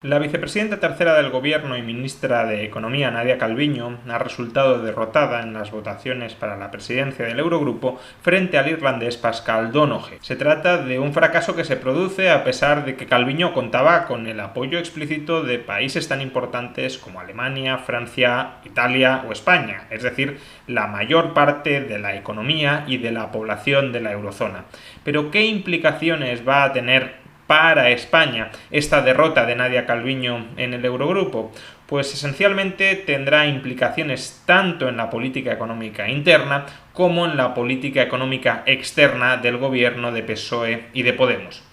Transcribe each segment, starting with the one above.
La vicepresidenta tercera del Gobierno y ministra de Economía, Nadia Calviño, ha resultado derrotada en las votaciones para la presidencia del Eurogrupo frente al irlandés Pascal Donohoe. Se trata de un fracaso que se produce a pesar de que Calviño contaba con el apoyo explícito de países tan importantes como Alemania, Francia, Italia o España, es decir, la mayor parte de la economía y de la población de la eurozona. Pero ¿qué implicaciones va a tener para España esta derrota de Nadia Calviño en el Eurogrupo? Pues esencialmente tendrá implicaciones tanto en la política económica interna como en la política económica externa del gobierno de PSOE y de Podemos.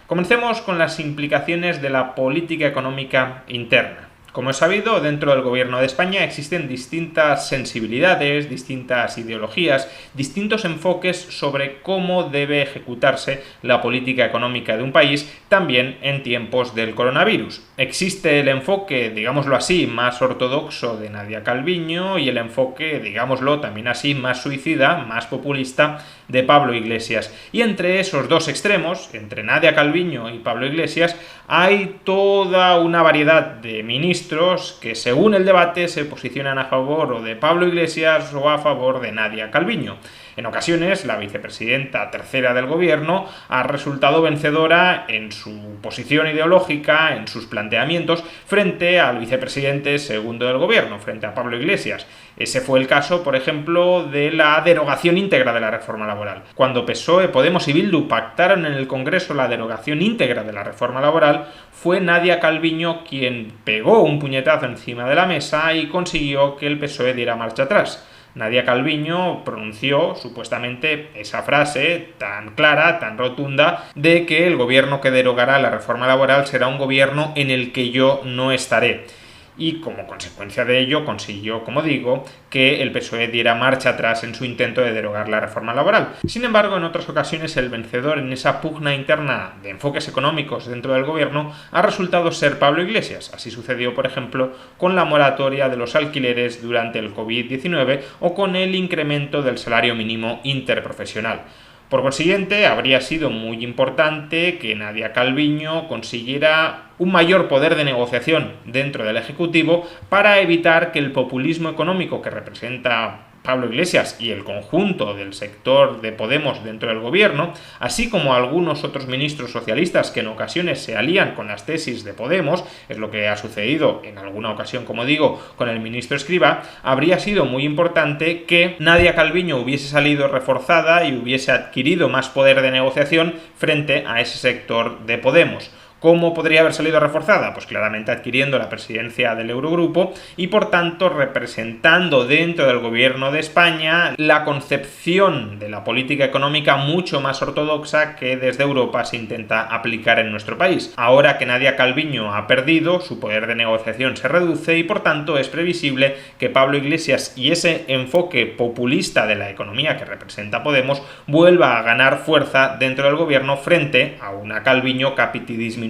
Comencemos con las implicaciones de la política económica interna. Como es sabido, dentro del gobierno de España existen distintas sensibilidades, distintas ideologías, distintos enfoques sobre cómo debe ejecutarse la política económica de un país, también en tiempos del coronavirus. Existe el enfoque, digámoslo así, más ortodoxo de Nadia Calviño y el enfoque, digámoslo también así, más suicida, más populista de Pablo Iglesias. Y entre esos dos extremos, entre Nadia Calviño y Pablo Iglesias, hay toda una variedad de ministros que según el debate se posicionan a favor o de Pablo Iglesias o a favor de Nadia Calviño. En ocasiones, la vicepresidenta tercera del gobierno ha resultado vencedora en su posición ideológica, en sus planteamientos, frente al vicepresidente segundo del gobierno, frente a Pablo Iglesias. Ese fue el caso, por ejemplo, de la derogación íntegra de la reforma laboral. Cuando PSOE, Podemos y Bildu pactaron en el Congreso la derogación íntegra de la reforma laboral, fue Nadia Calviño quien pegó un puñetazo encima de la mesa y consiguió que el PSOE diera marcha atrás. Nadia Calviño pronunció supuestamente esa frase tan clara, tan rotunda, de que el gobierno que derogará la reforma laboral será un gobierno en el que yo no estaré. Y como consecuencia de ello consiguió, como digo, que el PSOE diera marcha atrás en su intento de derogar la reforma laboral. Sin embargo, en otras ocasiones el vencedor en esa pugna interna de enfoques económicos dentro del gobierno ha resultado ser Pablo Iglesias. Así sucedió, por ejemplo, con la moratoria de los alquileres durante el COVID-19 o con el incremento del salario mínimo interprofesional. Por consiguiente, habría sido muy importante que Nadia Calviño consiguiera un mayor poder de negociación dentro del Ejecutivo para evitar que el populismo económico que representa Pablo Iglesias y el conjunto del sector de Podemos dentro del gobierno, así como algunos otros ministros socialistas que en ocasiones se alían con las tesis de Podemos, es lo que ha sucedido en alguna ocasión, como digo, con el ministro Escrivá, habría sido muy importante que Nadia Calviño hubiese salido reforzada y hubiese adquirido más poder de negociación frente a ese sector de Podemos. ¿Cómo podría haber salido reforzada? Pues claramente adquiriendo la presidencia del Eurogrupo y por tanto representando dentro del gobierno de España la concepción de la política económica mucho más ortodoxa que desde Europa se intenta aplicar en nuestro país. Ahora que Nadia Calviño ha perdido, su poder de negociación se reduce y por tanto es previsible que Pablo Iglesias y ese enfoque populista de la economía que representa Podemos vuelva a ganar fuerza dentro del gobierno frente a una Calviño capiti disminuida,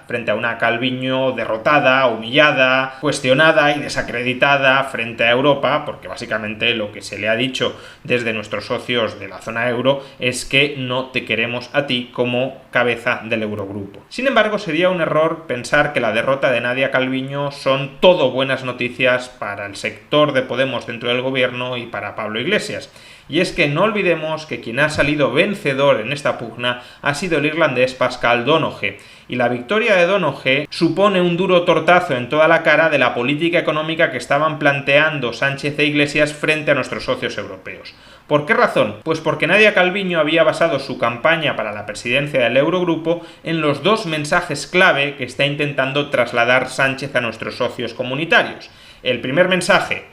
frente a una Calviño derrotada, humillada, cuestionada y desacreditada frente a Europa, porque básicamente lo que se le ha dicho desde nuestros socios de la zona euro es que no te queremos a ti como cabeza del Eurogrupo. Sin embargo, sería un error pensar que la derrota de Nadia Calviño son todo buenas noticias para el sector de Podemos dentro del gobierno y para Pablo Iglesias. Y es que no olvidemos que quien ha salido vencedor en esta pugna ha sido el irlandés Pascal Donohoe, y la victoria de Donohoe supone un duro tortazo en toda la cara de la política económica que estaban planteando Sánchez e Iglesias frente a nuestros socios europeos. ¿Por qué razón? Pues porque Nadia Calviño había basado su campaña para la presidencia del Eurogrupo en los dos mensajes clave que está intentando trasladar Sánchez a nuestros socios comunitarios. El primer mensaje,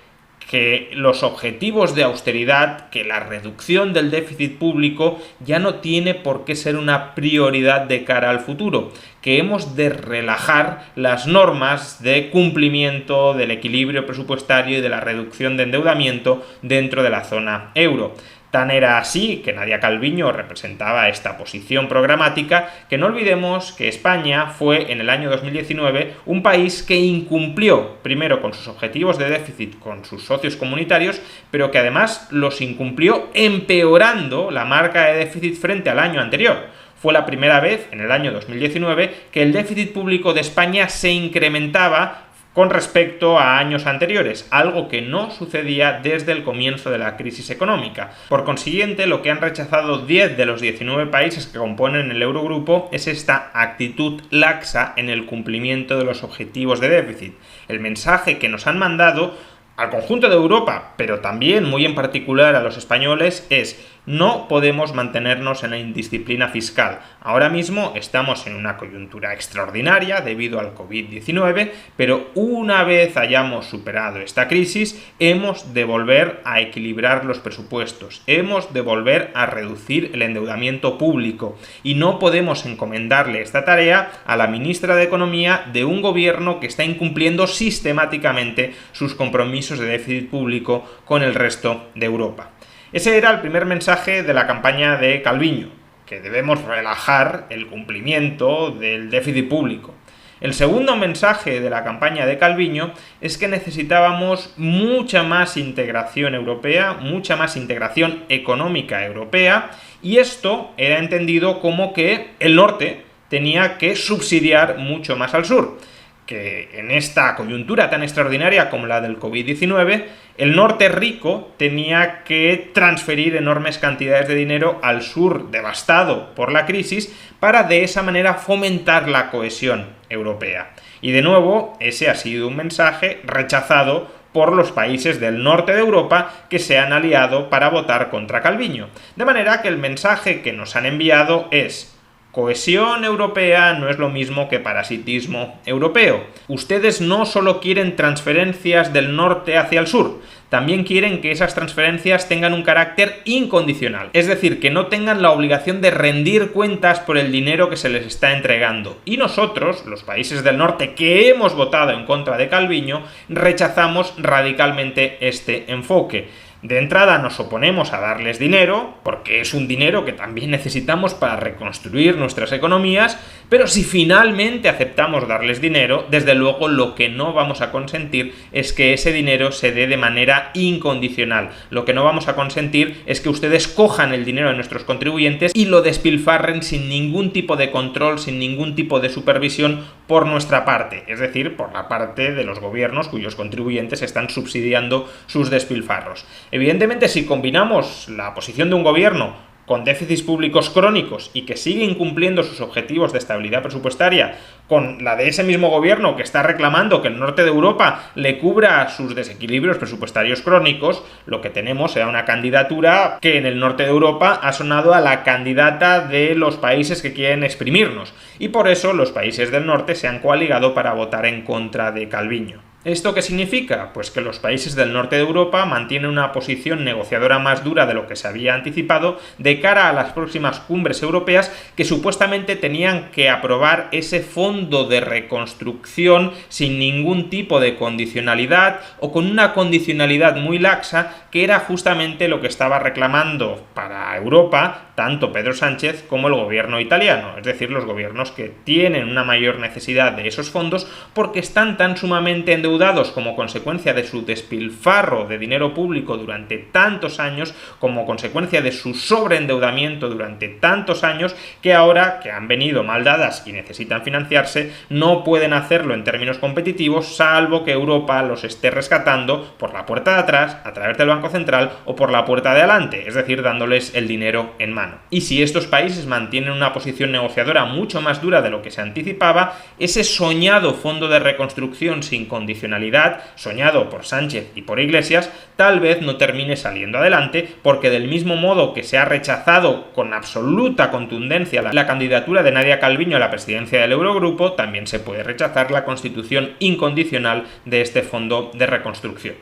que los objetivos de austeridad, que la reducción del déficit público ya no tiene por qué ser una prioridad de cara al futuro, que hemos de relajar las normas de cumplimiento del equilibrio presupuestario y de la reducción de endeudamiento dentro de la zona euro. Tan era así que Nadia Calviño representaba esta posición programática que no olvidemos que España fue en el año 2019 un país que incumplió primero con sus objetivos de déficit con sus socios comunitarios, pero que además los incumplió empeorando la marca de déficit frente al año anterior. Fue la primera vez, en el año 2019, que el déficit público de España se incrementaba con respecto a años anteriores, algo que no sucedía desde el comienzo de la crisis económica. Por consiguiente, lo que han rechazado 10 de los 19 países que componen el Eurogrupo es esta actitud laxa en el cumplimiento de los objetivos de déficit. El mensaje que nos han mandado al conjunto de Europa, pero también muy en particular a los españoles, es: no podemos mantenernos en la indisciplina fiscal. Ahora mismo estamos en una coyuntura extraordinaria debido al COVID-19, pero una vez hayamos superado esta crisis, hemos de volver a equilibrar los presupuestos, hemos de volver a reducir el endeudamiento público, y no podemos encomendarle esta tarea a la ministra de Economía de un gobierno que está incumpliendo sistemáticamente sus compromisos de déficit público con el resto de Europa. Ese era el primer mensaje de la campaña de Calviño, que debemos relajar el cumplimiento del déficit público. El segundo mensaje de la campaña de Calviño es que necesitábamos mucha más integración europea, mucha más integración económica europea, y esto era entendido como que el norte tenía que subsidiar mucho más al sur, que en esta coyuntura tan extraordinaria como la del COVID-19, el norte rico tenía que transferir enormes cantidades de dinero al sur devastado por la crisis para de esa manera fomentar la cohesión europea. Y de nuevo, ese ha sido un mensaje rechazado por los países del norte de Europa que se han aliado para votar contra Calviño. De manera que el mensaje que nos han enviado es: cohesión europea no es lo mismo que parasitismo europeo. Ustedes no solo quieren transferencias del norte hacia el sur, también quieren que esas transferencias tengan un carácter incondicional, es decir, que no tengan la obligación de rendir cuentas por el dinero que se les está entregando. Y nosotros, los países del norte que hemos votado en contra de Calviño, rechazamos radicalmente este enfoque. De entrada nos oponemos a darles dinero, porque es un dinero que también necesitamos para reconstruir nuestras economías, pero si finalmente aceptamos darles dinero, desde luego lo que no vamos a consentir es que ese dinero se dé de manera incondicional. Lo que no vamos a consentir es que ustedes cojan el dinero de nuestros contribuyentes y lo despilfarren sin ningún tipo de control, sin ningún tipo de supervisión por nuestra parte, es decir, por la parte de los gobiernos cuyos contribuyentes están subsidiando sus despilfarros. Evidentemente, si combinamos la posición de un gobierno con déficits públicos crónicos y que sigue incumpliendo sus objetivos de estabilidad presupuestaria, con la de ese mismo gobierno que está reclamando que el norte de Europa le cubra sus desequilibrios presupuestarios crónicos, lo que tenemos será una candidatura que en el norte de Europa ha sonado a la candidata de los países que quieren exprimirnos, y por eso los países del norte se han coaligado para votar en contra de Calviño. ¿Esto qué significa? Pues que los países del norte de Europa mantienen una posición negociadora más dura de lo que se había anticipado de cara a las próximas cumbres europeas que supuestamente tenían que aprobar ese fondo de reconstrucción sin ningún tipo de condicionalidad o con una condicionalidad muy laxa, que era justamente lo que estaba reclamando para Europa tanto Pedro Sánchez como el gobierno italiano, es decir, los gobiernos que tienen una mayor necesidad de esos fondos porque están tan sumamente endeudados como consecuencia de su despilfarro de dinero público durante tantos años, como consecuencia de su sobreendeudamiento durante tantos años, que ahora que han venido mal dadas y necesitan financiarse, no pueden hacerlo en términos competitivos, salvo que Europa los esté rescatando por la puerta de atrás, a través del Banco Central, o por la puerta de adelante, es decir, dándoles el dinero en mano. Y si estos países mantienen una posición negociadora mucho más dura de lo que se anticipaba, ese soñado fondo de reconstrucción sin condicionalidad, soñado por Sánchez y por Iglesias, tal vez no termine saliendo adelante, porque del mismo modo que se ha rechazado con absoluta contundencia la candidatura de Nadia Calviño a la presidencia del Eurogrupo, también se puede rechazar la constitución incondicional de este fondo de reconstrucción.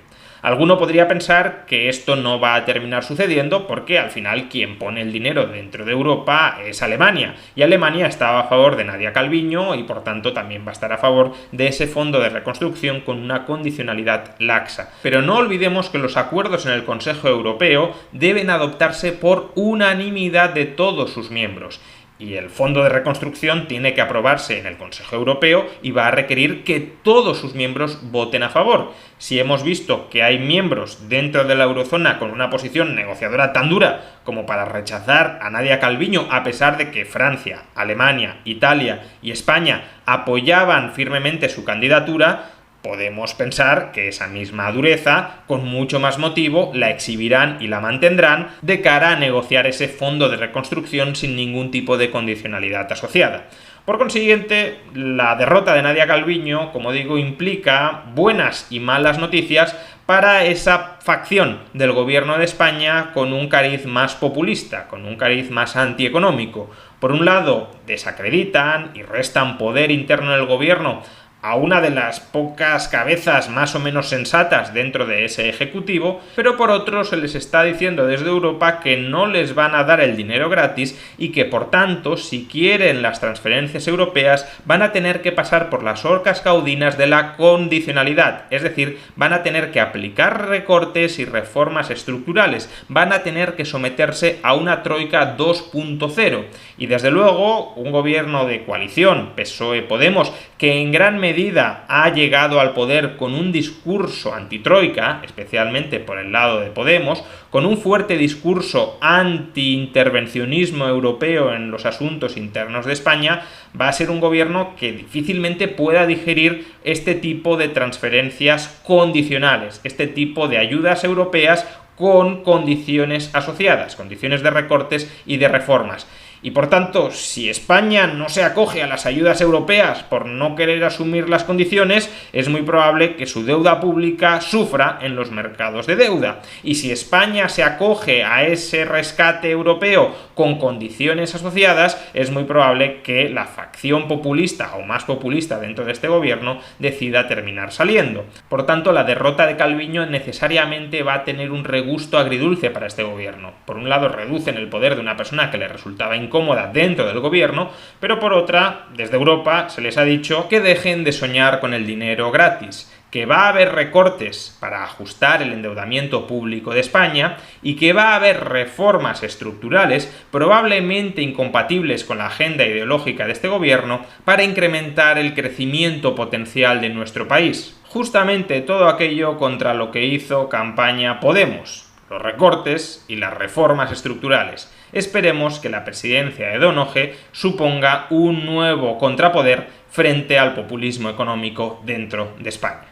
Alguno podría pensar que esto no va a terminar sucediendo porque al final quien pone el dinero dentro de Europa es Alemania, y Alemania estaba a favor de Nadia Calviño y por tanto también va a estar a favor de ese fondo de reconstrucción con una condicionalidad laxa. Pero no olvidemos que los acuerdos en el Consejo Europeo deben adoptarse por unanimidad de todos sus miembros. y el Fondo de Reconstrucción tiene que aprobarse en el Consejo Europeo y va a requerir que todos sus miembros voten a favor. Si hemos visto que hay miembros dentro de la eurozona con una posición negociadora tan dura como para rechazar a Nadia Calviño, a pesar de que Francia, Alemania, Italia y España apoyaban firmemente su candidatura, podemos pensar que esa misma dureza, con mucho más motivo, la exhibirán y la mantendrán de cara a negociar ese fondo de reconstrucción sin ningún tipo de condicionalidad asociada. Por consiguiente, la derrota de Nadia Calviño, como digo, implica buenas y malas noticias para esa facción del gobierno de España con un cariz más populista, con un cariz más antieconómico. Por un lado, desacreditan y restan poder interno del gobierno a una de las pocas cabezas más o menos sensatas dentro de ese ejecutivo, pero por otro se les está diciendo desde Europa que no les van a dar el dinero gratis y que por tanto, si quieren las transferencias europeas, van a tener que pasar por las horcas caudinas de la condicionalidad, es decir, van a tener que aplicar recortes y reformas estructurales, van a tener que someterse a una troika 2.0 y desde luego un gobierno de coalición, PSOE-Podemos, que en gran medida ha llegado al poder con un discurso antitroika, especialmente por el lado de Podemos, con un fuerte discurso anti-intervencionismo europeo en los asuntos internos de España, va a ser un gobierno que difícilmente pueda digerir este tipo de transferencias condicionales, este tipo de ayudas europeas con condiciones asociadas, condiciones de recortes y de reformas. Y por tanto, si España no se acoge a las ayudas europeas por no querer asumir las condiciones, es muy probable que su deuda pública sufra en los mercados de deuda. Y si España se acoge a ese rescate europeo con condiciones asociadas, es muy probable que la facción populista o más populista dentro de este gobierno decida terminar saliendo. Por tanto, la derrota de Calviño necesariamente va a tener un regusto agridulce para este gobierno. Por un lado, reducen el poder de una persona que le resultaba incómoda dentro del gobierno, pero por otra, desde Europa se les ha dicho que dejen de soñar con el dinero gratis, que va a haber recortes para ajustar el endeudamiento público de España y que va a haber reformas estructurales probablemente incompatibles con la agenda ideológica de este gobierno para incrementar el crecimiento potencial de nuestro país. Justamente todo aquello contra lo que hizo campaña Podemos, los recortes y las reformas estructurales. Esperemos que la presidencia de Donoje suponga un nuevo contrapoder frente al populismo económico dentro de España.